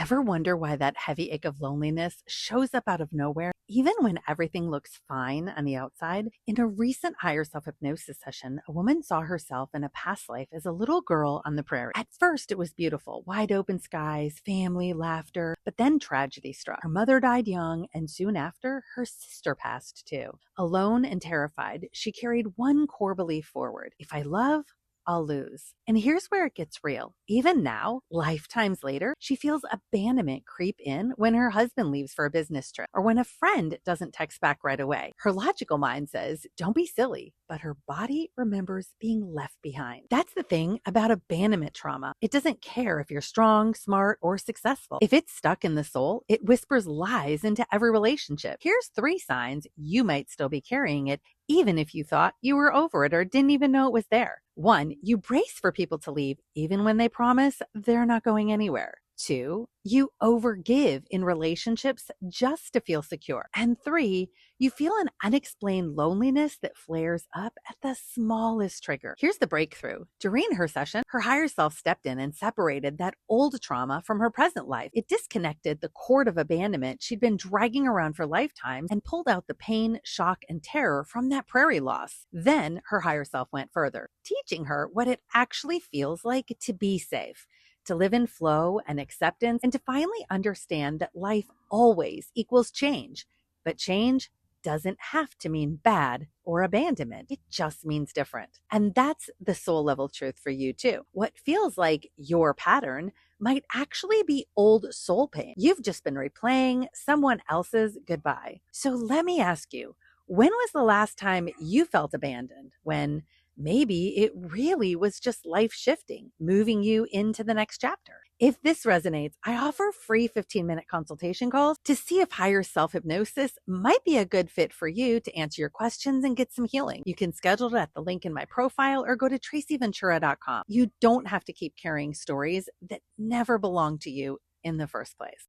Ever wonder why that heavy ache of loneliness shows up out of nowhere, even when everything looks fine on the outside? In a recent higher self hypnosis session, a woman saw herself in a past life as a little girl on the prairie. At first, it was beautiful, wide open skies, family, laughter, but then tragedy struck. Her mother died young, and soon after, her sister passed too. Alone and terrified, she carried one core belief forward: if I love, I'll lose. And here's where it gets real. Even now, lifetimes later, she feels abandonment creep in when her husband leaves for a business trip or when a friend doesn't text back right away. Her logical mind says, don't be silly, but her body remembers being left behind. That's the thing about abandonment trauma. It doesn't care if you're strong, smart, or successful. If it's stuck in the soul, it whispers lies into every relationship. Here's 3 signs you might still be carrying it, even if you thought you were over it or didn't even know it was there. 1, you brace for people to leave even when they promise they're not going anywhere. 2, you overgive in relationships just to feel secure. And 3, you feel an unexplained loneliness that flares up at the smallest trigger. Here's the breakthrough. During her session, her higher self stepped in and separated that old trauma from her present life. It disconnected the cord of abandonment she'd been dragging around for lifetimes and pulled out the pain, shock, and terror from that prairie loss. Then her higher self went further, teaching her what it actually feels like to be safe, to live in flow and acceptance, and to finally understand that life always equals change. But change doesn't have to mean bad or abandonment. It just means different. And that's the soul level truth for you too. What feels like your pattern might actually be old soul pain. You've just been replaying someone else's goodbye. So let me ask you, when was the last time you felt abandoned? When maybe it really was just life shifting, moving you into the next chapter. If this resonates, I offer free 15-minute consultation calls to see if higher self hypnosis might be a good fit for you to answer your questions and get some healing. You can schedule it at the link in my profile or go to tracyventura.com. You don't have to keep carrying stories that never belonged to you in the first place.